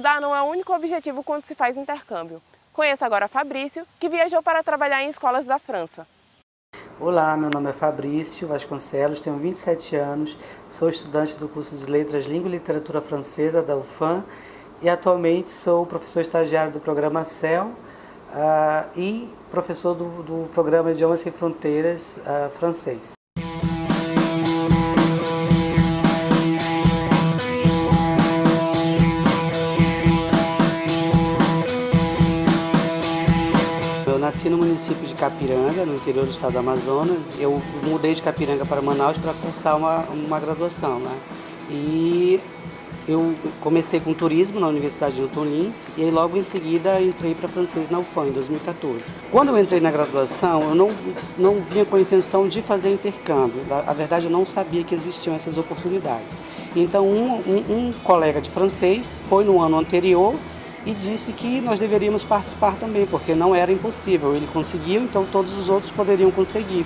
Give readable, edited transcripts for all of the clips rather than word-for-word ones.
Estudar não é o único objetivo quando se faz intercâmbio. Conheça agora Fabrício, que viajou para trabalhar em escolas da França. Olá, meu nome é Fabrício Vasconcelos, tenho 27 anos, sou estudante do curso de Letras Língua e Literatura Francesa da UFAM e atualmente sou professor estagiário do programa CEL e professor do programa Idiomas Sem Fronteiras francês. Eu nasci no município de Capiranga, no interior do estado do Amazonas. Eu mudei de Capiranga para Manaus para cursar uma graduação, né? E eu comecei com turismo na Universidade de Newton Lins e aí logo em seguida entrei para francês na UFAM em 2014. Quando eu entrei na graduação, eu não vinha com a intenção de fazer intercâmbio. Na verdade, eu não sabia que existiam essas oportunidades. Então, um colega de francês foi no ano anterior e disse que nós deveríamos participar também, porque não era impossível. Ele conseguiu, então todos os outros poderiam conseguir.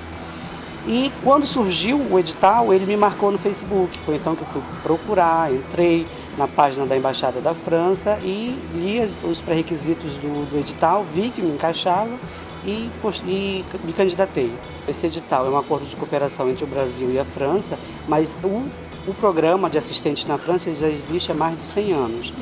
E quando surgiu o edital, ele me marcou no Facebook. Foi então que eu fui procurar, entrei na página da Embaixada da França e li os pré-requisitos do edital, vi que me encaixava e me candidatei. Esse edital é um acordo de cooperação entre o Brasil e a França, mas o programa de assistente na França já existe há mais de 100 anos.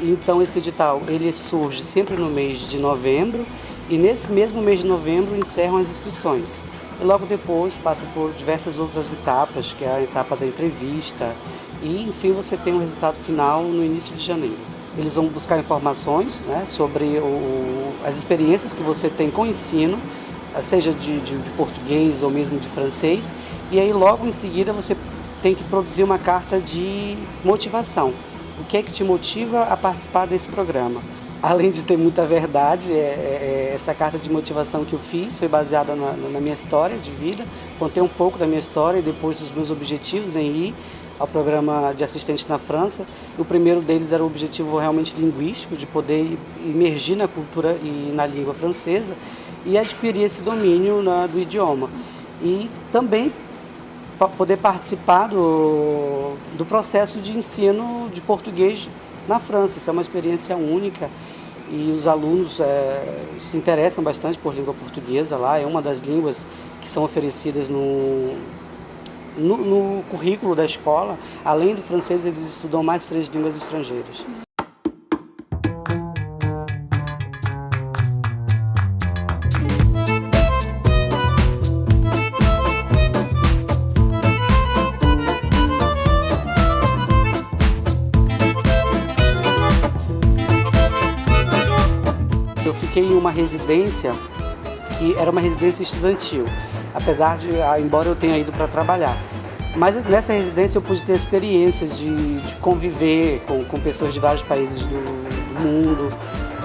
Então esse edital ele surge sempre no mês de novembro e nesse mesmo mês de novembro encerram as inscrições. E logo depois passa por diversas outras etapas, que é a etapa da entrevista e enfim você tem um resultado final no início de janeiro. Eles vão buscar informações, né, sobre as experiências que você tem com o ensino, seja de português ou mesmo de francês, e aí logo em seguida você tem que produzir uma carta de motivação. O que é que te motiva a participar desse programa? Além de ter muita verdade, essa carta de motivação que eu fiz foi baseada na minha história de vida. Contei um pouco da minha história e depois dos meus objetivos em ir ao programa de assistente na França. O primeiro deles era o objetivo realmente linguístico, de poder imergir na cultura e na língua francesa e adquirir esse domínio do idioma. E também poder participar do processo de ensino de português na França. Isso é uma experiência única e os alunos se interessam bastante por língua portuguesa lá. É uma das línguas que são oferecidas no currículo da escola. Além do francês, eles estudam mais 3 línguas estrangeiras. Eu fiquei em uma residência que era uma residência estudantil, embora eu tenha ido para trabalhar. Mas nessa residência eu pude ter experiências de conviver com pessoas de vários países do mundo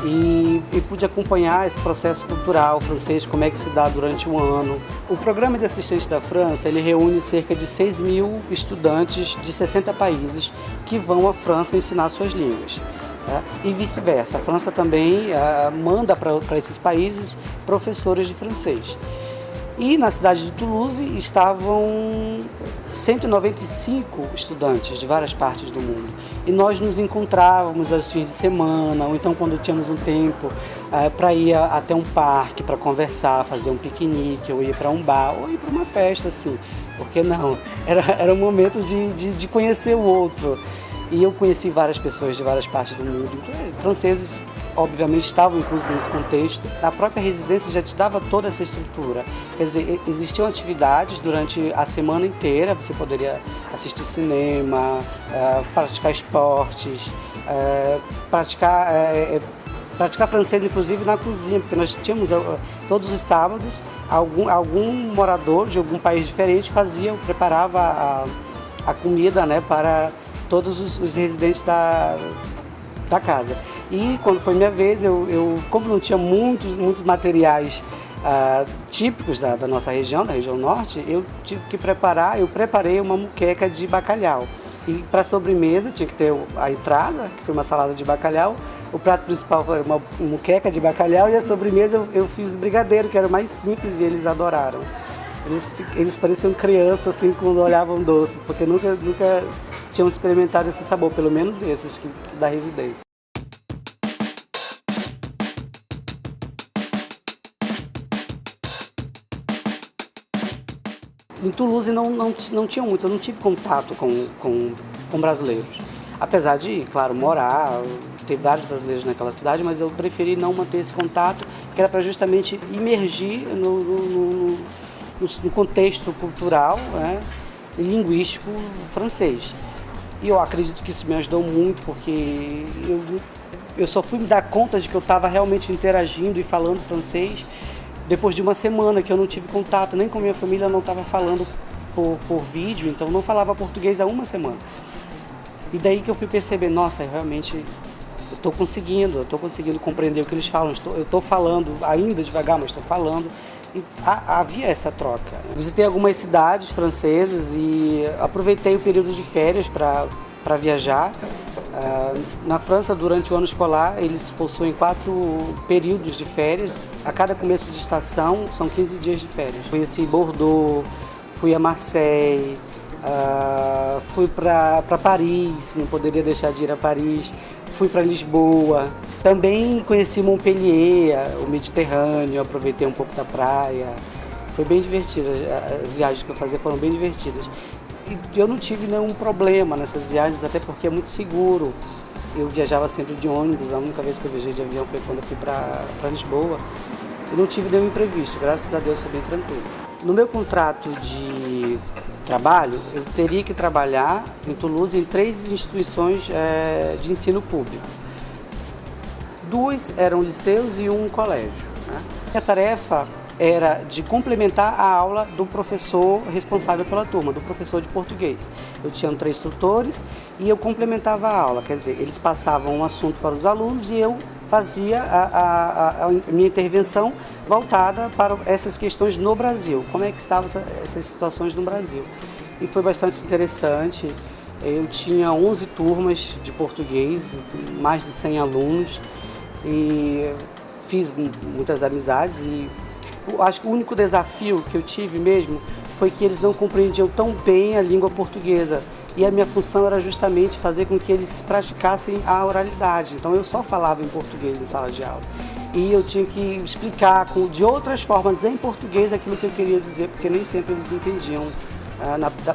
e pude acompanhar esse processo cultural francês, como é que se dá durante um ano. O programa de assistente da França, ele reúne cerca de 6.000 estudantes de 60 países que vão à França ensinar suas línguas. E vice-versa, a França também manda para esses países professores de francês. E na cidade de Toulouse estavam 195 estudantes de várias partes do mundo. E nós nos encontrávamos aos fins de semana, ou então quando tínhamos um tempo para ir até um parque, para conversar, fazer um piquenique, ou ir para um bar, ou ir para uma festa, assim. Por que não? Era um momento de conhecer o outro. E eu conheci várias pessoas de várias partes do mundo. Franceses, obviamente, estavam inclusos nesse contexto. A própria residência já te dava toda essa estrutura. Quer dizer, existiam atividades durante a semana inteira. Você poderia assistir cinema, praticar esportes, praticar francês, inclusive, na cozinha, porque nós tínhamos todos os sábados, algum morador de algum país diferente preparava a comida, né, para todos os residentes da casa. E quando foi minha vez, como não tinha muitos materiais típicos da nossa região, da região norte, eu preparei uma moqueca de bacalhau. E para sobremesa tinha que ter a entrada, que foi uma salada de bacalhau, o prato principal foi uma moqueca de bacalhau e a sobremesa eu fiz brigadeiro, que era o mais simples, e eles adoraram. Eles pareciam crianças assim, quando olhavam doces, porque nunca tinham experimentado esse sabor, pelo menos esses da residência. Em Toulouse não tinha muito, eu não tive contato com brasileiros. Apesar de, claro, morar, ter vários brasileiros naquela cidade, mas eu preferi não manter esse contato, que era para justamente imergir no contexto cultural, né, e linguístico francês. E eu acredito que isso me ajudou muito, porque eu só fui me dar conta de que eu estava realmente interagindo e falando francês depois de uma semana que eu não tive contato, nem com minha família, eu não estava falando por vídeo, então eu não falava português há uma semana. E daí que eu fui perceber, nossa, realmente eu estou conseguindo compreender o que eles falam, eu estou falando ainda devagar, mas estou falando. E havia essa troca. Visitei algumas cidades francesas e aproveitei o período de férias para viajar. Na França, durante o ano escolar, eles possuem 4 períodos de férias. A cada começo de estação, são 15 dias de férias. Conheci Bordeaux, fui a Marseille, fui para Paris, não poderia deixar de ir a Paris. Fui para Lisboa, também conheci Montpellier, o Mediterrâneo, aproveitei um pouco da praia. Foi bem divertido, as viagens que eu fazia foram bem divertidas. E eu não tive nenhum problema nessas viagens, até porque é muito seguro. Eu viajava sempre de ônibus, a única vez que eu viajei de avião foi quando eu fui para Lisboa. E não tive nenhum imprevisto, graças a Deus foi bem tranquilo. No meu contrato de trabalho, eu teria que trabalhar em Toulouse em 3 instituições de ensino público. 2 eram liceus e 1 colégio, né? A tarefa era de complementar a aula do professor responsável pela turma, do professor de português. Eu tinha 3 instrutores e eu complementava a aula, quer dizer, eles passavam um assunto para os alunos e eu fazia a minha intervenção voltada para essas questões no Brasil, como é que estavam essas situações no Brasil. E foi bastante interessante. Eu tinha 11 turmas de português, mais de 100 alunos, e fiz muitas amizades. E acho que o único desafio que eu tive mesmo foi que eles não compreendiam tão bem a língua portuguesa. E a minha função era justamente fazer com que eles praticassem a oralidade. Então eu só falava em português em sala de aula. E eu tinha que explicar de outras formas em português aquilo que eu queria dizer, porque nem sempre eles entendiam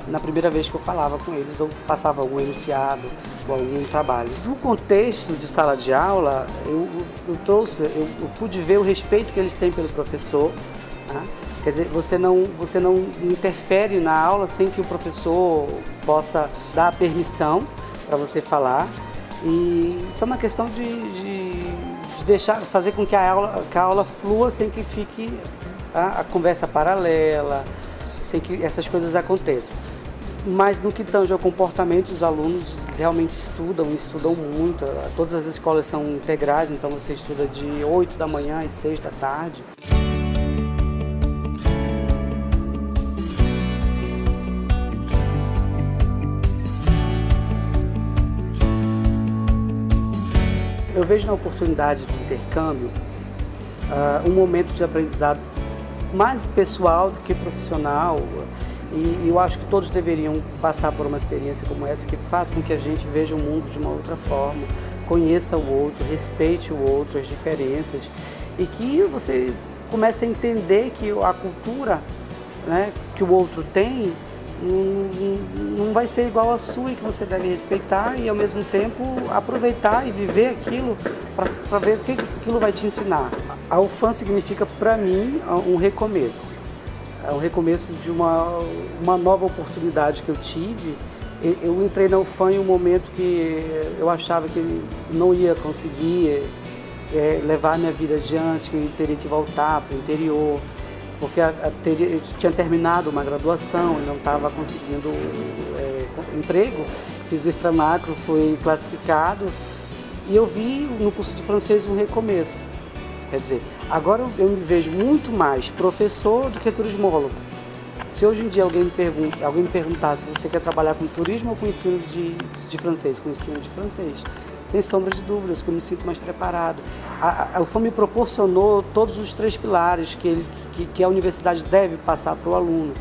na primeira vez que eu falava com eles, ou passava algum enunciado ou algum trabalho. No contexto de sala de aula, eu pude ver o respeito que eles têm pelo professor, né? Quer dizer, você não interfere na aula sem que o professor possa dar a permissão para você falar. E isso é uma questão de fazer com que a aula flua sem que fique a conversa paralela, sem que essas coisas aconteçam. Mas no que tange ao comportamento, os alunos realmente estudam muito. Todas as escolas são integrais, então você estuda de 8 da manhã às 6 da tarde. Eu vejo na oportunidade do intercâmbio um momento de aprendizado mais pessoal do que profissional, e eu acho que todos deveriam passar por uma experiência como essa, que faz com que a gente veja o mundo de uma outra forma, conheça o outro, respeite o outro, as diferenças, e que você comece a entender que a cultura, né, que o outro tem não vai ser igual à sua, e que você deve respeitar e ao mesmo tempo aproveitar e viver aquilo para ver o que aquilo vai te ensinar. A UFAM significa para mim um recomeço. É um recomeço de uma nova oportunidade que eu tive. Eu entrei na UFAM em um momento que eu achava que não ia conseguir levar a minha vida adiante, que eu teria que voltar para o interior, porque eu tinha terminado uma graduação e não estava conseguindo emprego. Fiz o extramacro, fui classificado e eu vi no curso de francês um recomeço. Quer dizer, agora eu me vejo muito mais professor do que turismólogo. Se hoje em dia alguém me perguntar se você quer trabalhar com turismo ou com ensino de francês, com ensino de francês, sem sombra de dúvidas, que eu me sinto mais preparado. A UFAM me proporcionou todos os 3 pilares que a universidade deve passar para o aluno.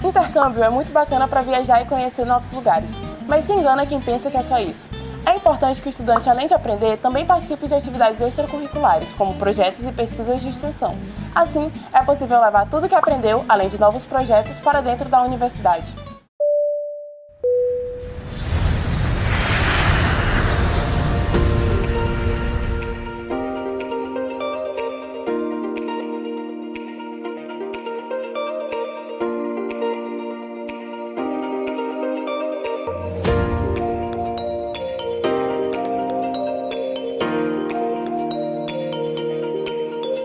Intercâmbio é muito bacana para viajar e conhecer novos lugares, mas se engana quem pensa que é só isso. É importante que o estudante, além de aprender, também participe de atividades extracurriculares, como projetos e pesquisas de extensão. Assim, é possível levar tudo o que aprendeu, além de novos projetos, para dentro da universidade.